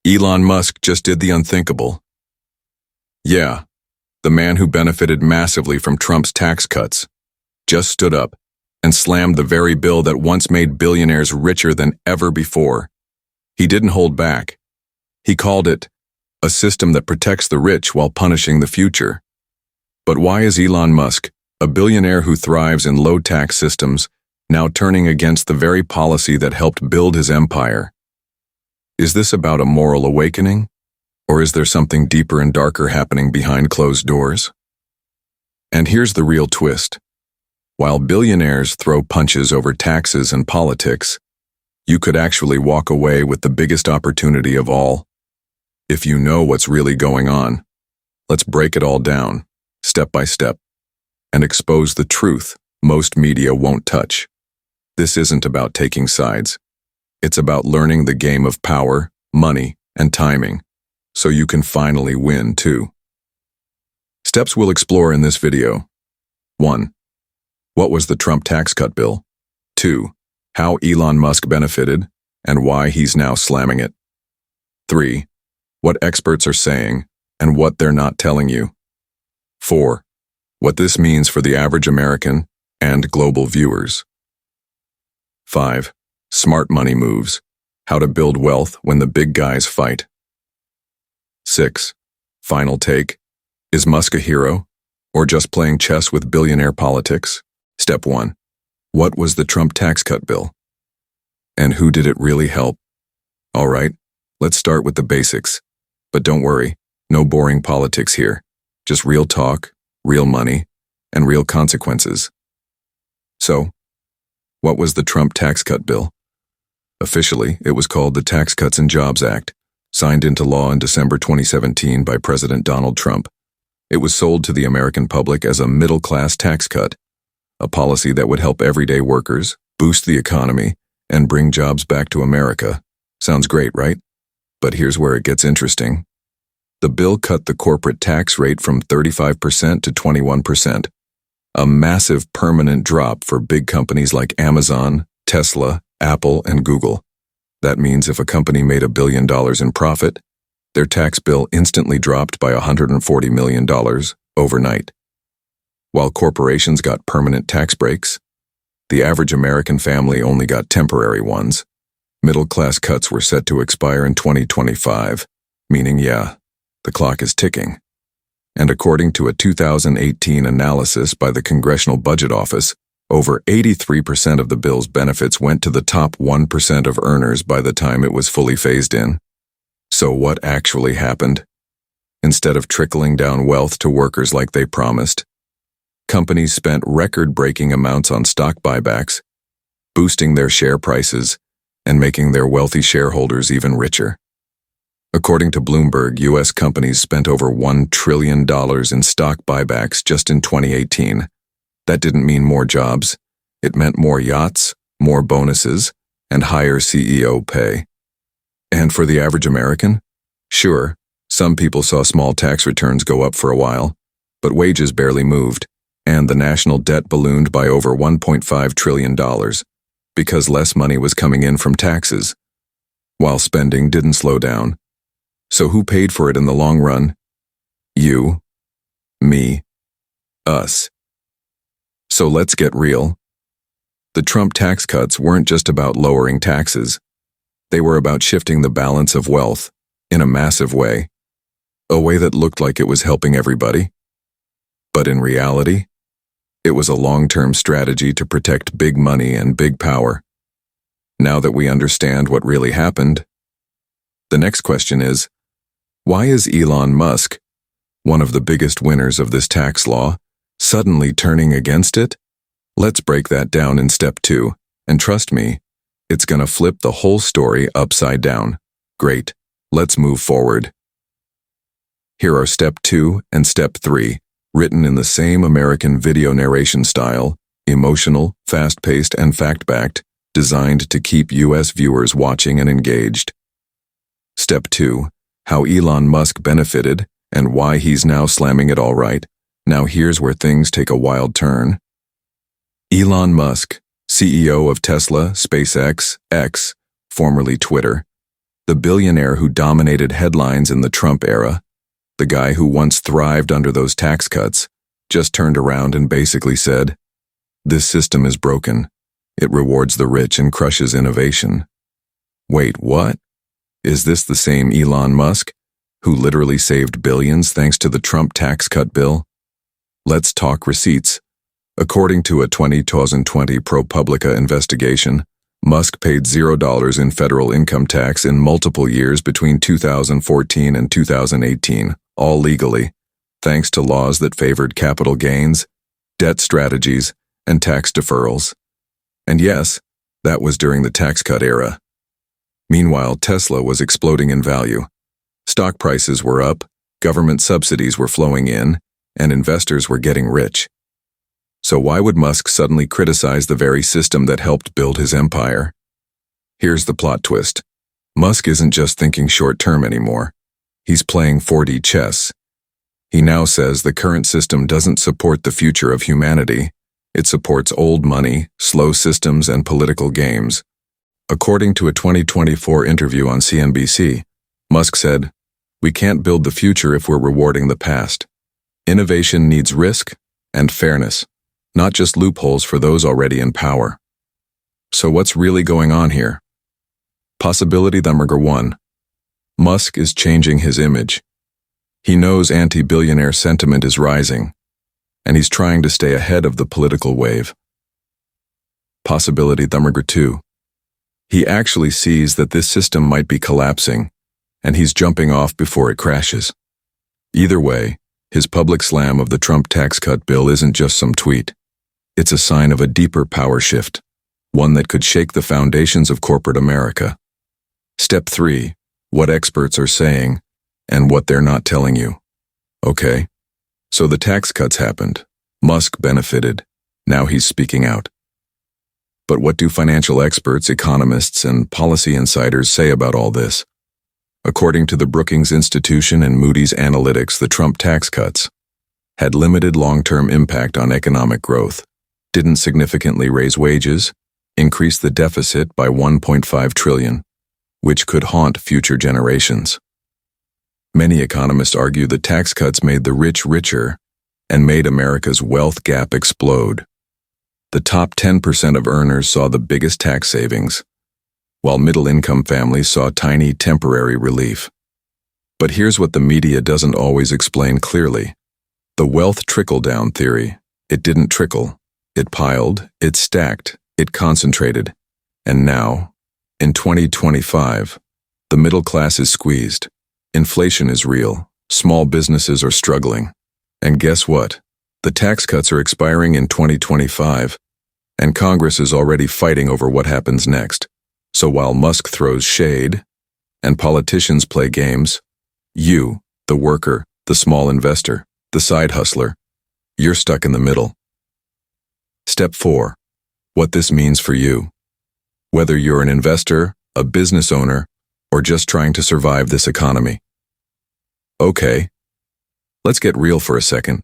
Elon Musk just did the unthinkable. Yeah, the man who benefited massively from Trump's tax cuts just stood up and slammed the very bill that once made billionaires richer than ever before. He didn't hold back. He called it a system that protects the rich while punishing the future. But why is Elon Musk, a billionaire who thrives in low-tax systems, now turning against the very policy that helped build his empire? Is this about a moral awakening? Or is there something deeper and darker happening behind closed doors? And here's the real twist. While billionaires throw punches over taxes and politics, you could actually walk away with the biggest opportunity of all. If you know what's really going on, let's break it all down, step by step, and expose the truth most media won't touch. This isn't about taking sides. It's about learning the game of power, money, and timing, so you can finally win too. Steps we'll explore in this video. 1. What was the Trump tax cut bill? 2. How Elon Musk benefited and why he's now slamming it. 3. What experts are saying and what they're not telling you. 4. What this means for the average American and global viewers. 5. Smart money moves. How to build wealth when the big guys fight. 6. Final take. Is Musk a hero or just playing chess with billionaire politics? Step 1. What was the Trump tax cut bill? And who did it really help? All right, let's start with the basics. But don't worry, no boring politics here. Just real talk, real money, and real consequences. So, what was the Trump tax cut bill? Officially, it was called the Tax Cuts and Jobs Act, signed into law in December 2017 by President Donald Trump. It was sold to the American public as a middle-class tax cut, a policy that would help everyday workers, boost the economy, and bring jobs back to America. Sounds great, right? But here's where it gets interesting. The bill cut the corporate tax rate from 35% to 21%, a massive permanent drop for big companies like Amazon, Tesla, Apple, and Google. That means if a company made $1 billion in profit, their tax bill instantly dropped by $140 million overnight. While corporations got permanent tax breaks, the average American family only got temporary ones. Middle-class cuts were set to expire in 2025, meaning, the clock is ticking. And according to a 2018 analysis by the Congressional Budget Office, over 83% of the bill's benefits went to the top 1% of earners by the time it was fully phased in. So what actually happened? Instead of trickling down wealth to workers like they promised, companies spent record-breaking amounts on stock buybacks, boosting their share prices and making their wealthy shareholders even richer. According to Bloomberg, U.S. companies spent over $1 trillion in stock buybacks just in 2018. That didn't mean more jobs. It meant more yachts, more bonuses, and higher CEO pay. And for the average American? Sure, some people saw small tax returns go up for a while, but wages barely moved, and the national debt ballooned by over $1.5 trillion because less money was coming in from taxes, while spending didn't slow down. So who paid for it in the long run? You, me, us. So let's get real. The Trump tax cuts weren't just about lowering taxes. They were about shifting the balance of wealth in a massive way, a way that looked like it was helping everybody. But in reality, it was a long-term strategy to protect big money and big power. Now that we understand what really happened, the next question is, why is Elon Musk, one of the biggest winners of this tax law, suddenly turning against it? Let's break that down in step 2, and trust me, it's gonna flip the whole story upside down. Great, let's move forward. Here are step 2 and step 3, written in the same American video narration style, emotional, fast-paced, and fact-backed, designed to keep U.S. viewers watching and engaged. Step 2, how Elon Musk benefited and why he's now slamming it all right. Now here's where things take a wild turn. Elon Musk, CEO of Tesla, SpaceX, X, formerly Twitter, The billionaire who dominated headlines in the Trump era, the guy who once thrived under those tax cuts, just turned around and basically said, "This system is broken. It rewards the rich and crushes innovation." Wait, what? Is this the same Elon Musk, who literally saved billions thanks to the Trump tax cut bill? Let's talk receipts. According to a 2020 ProPublica investigation, Musk paid $0 in federal income tax in multiple years between 2014 and 2018, all legally, thanks to laws that favored capital gains, debt strategies, and tax deferrals. And yes, that was during the tax cut era. Meanwhile, Tesla was exploding in value. Stock prices were up, government subsidies were flowing in, and investors were getting rich. So why would Musk suddenly criticize the very system that helped build his empire? Here's the plot twist. Musk isn't just thinking short-term anymore. He's playing 4D chess. He now says the current system doesn't support the future of humanity. It supports old money, slow systems, and political games. According to a 2024 interview on CNBC, Musk said, "We can't build the future if we're rewarding the past. Innovation needs risk and fairness, not just loopholes for those already in power." So what's really going on here? Possibility number 1. Musk is changing his image. He knows anti-billionaire sentiment is rising, and he's trying to stay ahead of the political wave. Possibility number 2. He actually sees that this system might be collapsing, and he's jumping off before it crashes. Either way, his public slam of the Trump tax cut bill isn't just some tweet. It's a sign of a deeper power shift, one that could shake the foundations of corporate America. Step 3. What experts are saying and what they're not telling you. Okay, so the tax cuts happened. Musk benefited. Now he's speaking out. But what do financial experts, economists, and policy insiders say about all this? According to the Brookings Institution and Moody's Analytics, the Trump tax cuts had limited long-term impact on economic growth, didn't significantly raise wages, increased the deficit by $1.5 trillion, which could haunt future generations. Many economists argue the tax cuts made the rich richer and made America's wealth gap explode. The top 10% of earners saw the biggest tax savings, while middle-income families saw tiny temporary relief. But here's what the media doesn't always explain clearly. The wealth trickle-down theory. It didn't trickle. It piled, it stacked, it concentrated. And now, in 2025, the middle class is squeezed. Inflation is real. Small businesses are struggling. And guess what? The tax cuts are expiring in 2025, and Congress is already fighting over what happens next. So while Musk throws shade and politicians play games, you, the worker, the small investor, the side hustler, you're stuck in the middle. Step 4. What this means for you. Whether you're an investor, a business owner, or just trying to survive this economy. Okay, let's get real for a second.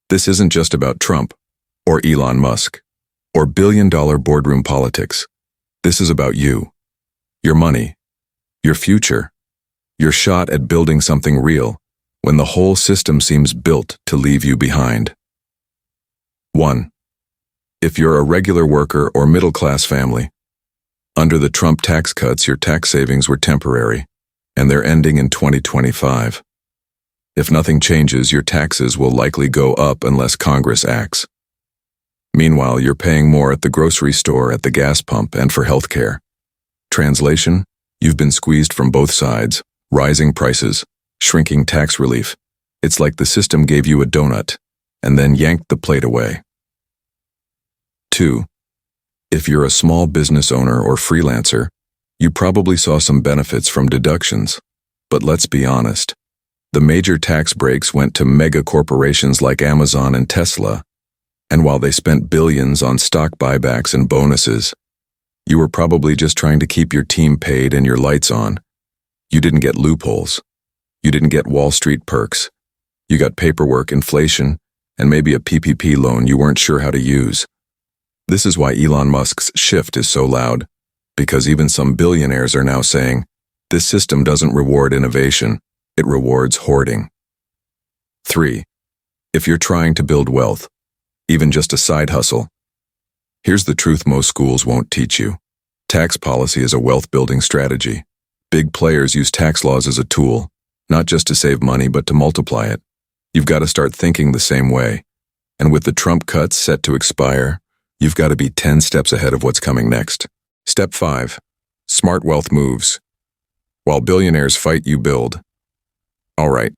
This isn't just about Trump, or Elon Musk, or billion-dollar boardroom politics. This is about you, your money, your future, your shot at building something real when the whole system seems built to leave you behind. 1. If you're a regular worker or middle-class family, under the Trump tax cuts, your tax savings were temporary, and they're ending in 2025. If nothing changes, your taxes will likely go up unless Congress acts. Meanwhile, you're paying more at the grocery store, at the gas pump, and for healthcare. Translation: you've been squeezed from both sides, rising prices, shrinking tax relief. It's like the system gave you a donut and then yanked the plate away. 2. If you're a small business owner or freelancer, you probably saw some benefits from deductions. But let's be honest. The major tax breaks went to mega corporations like Amazon and Tesla, and while they spent billions on stock buybacks and bonuses, you were probably just trying to keep your team paid and your lights on. You didn't get loopholes. You didn't get Wall Street perks. You got paperwork, inflation, and maybe a PPP loan you weren't sure how to use. This is why Elon Musk's shift is so loud, because even some billionaires are now saying, This system doesn't reward innovation, it rewards hoarding. 3. If you're trying to build wealth, even just a side hustle, here's the truth most schools won't teach you. Tax policy is a wealth-building strategy. Big players use tax laws as a tool, not just to save money but to multiply it. You've got to start thinking the same way. And with the Trump cuts set to expire, you've got to be 10 steps ahead of what's coming next. Step 5. Smart wealth moves. While billionaires fight, you build. All right,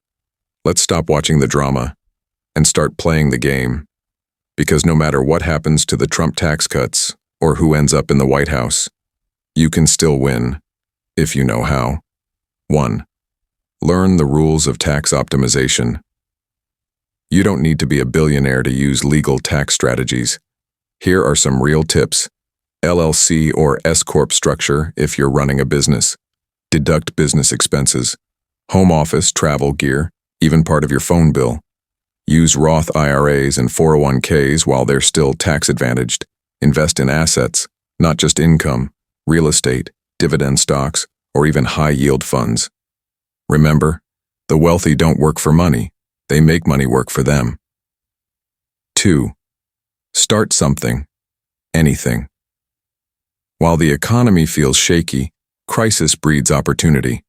let's stop watching the drama and start playing the game. Because no matter what happens to the Trump tax cuts or who ends up in the White House, you can still win if you know how. 1. Learn the rules of tax optimization. You don't need to be a billionaire to use legal tax strategies. Here are some real tips. LLC or S-Corp structure if you're running a business. Deduct business expenses. Home office, travel gear, even part of your phone bill. Use Roth IRAs and 401ks while they're still tax-advantaged. Invest in assets, not just income, real estate, dividend stocks, or even high-yield funds. Remember, the wealthy don't work for money. They make money work for them. 2. Start something. Anything. While the economy feels shaky, crisis breeds opportunity.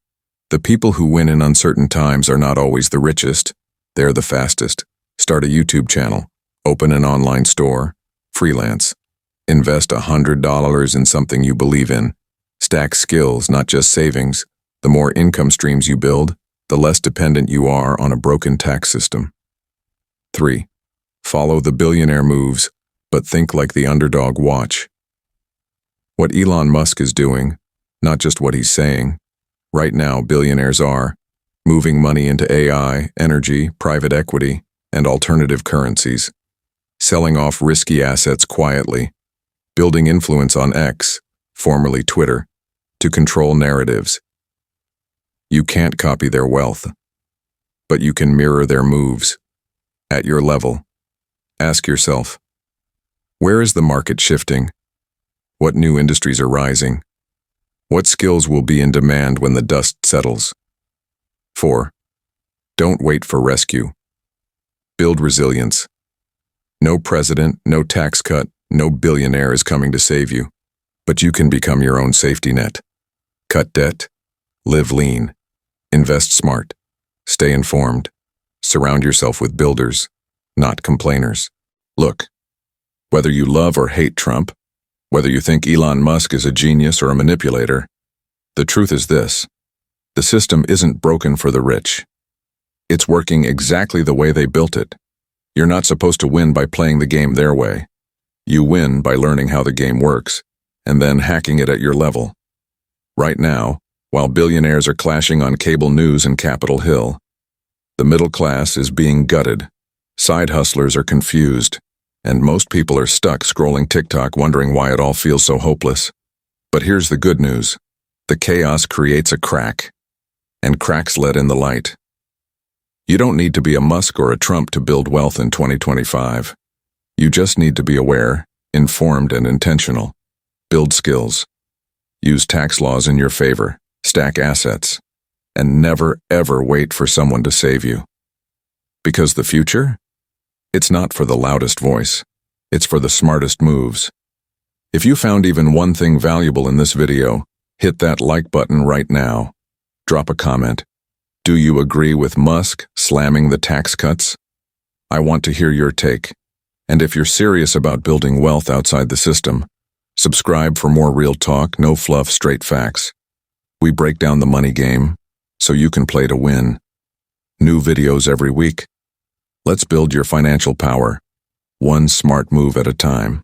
The people who win in uncertain times are not always the richest. They're the fastest. Start a YouTube channel. Open an online store. Freelance. Invest $100 in something you believe in. Stack skills, not just savings. The more income streams you build, the less dependent you are on a broken tax system. 3. Follow the billionaire moves, but think like the underdog. Watch what Elon Musk is doing, not just what he's saying. Right now, billionaires are moving money into AI, energy, private equity, and alternative currencies, selling off risky assets quietly, building influence on X, formerly Twitter, to control narratives. You can't copy their wealth, but you can mirror their moves. At your level, ask yourself, where is the market shifting? What new industries are rising? What skills will be in demand when the dust settles? 4. Don't wait for rescue. Build resilience. No president, no tax cut, no billionaire is coming to save you, but you can become your own safety net. Cut debt. Live lean. Invest smart. Stay informed. Surround yourself with builders, not complainers. Look, whether you love or hate Trump, whether you think Elon Musk is a genius or a manipulator, the truth is this: the system isn't broken for the rich. It's working exactly the way they built it. You're not supposed to win by playing the game their way. You win by learning how the game works, and then hacking it at your level. Right now, while billionaires are clashing on cable news and Capitol Hill, the middle class is being gutted, side hustlers are confused, and most people are stuck scrolling TikTok wondering why it all feels so hopeless. But here's the good news. The chaos creates a crack, and cracks let in the light. You don't need to be a Musk or a Trump to build wealth in 2025. You just need to be aware, informed, and intentional. Build skills. Use tax laws in your favor. Stack assets. And never, ever wait for someone to save you. Because the future? It's not for the loudest voice. It's for the smartest moves. If you found even one thing valuable in this video, hit that like button right now. Drop a comment. Do you agree with Musk slamming the tax cuts? I want to hear your take. And if you're serious about building wealth outside the system, subscribe for more real talk, no fluff, straight facts. We break down the money game, so you can play to win. New videos every week. Let's build your financial power, one smart move at a time.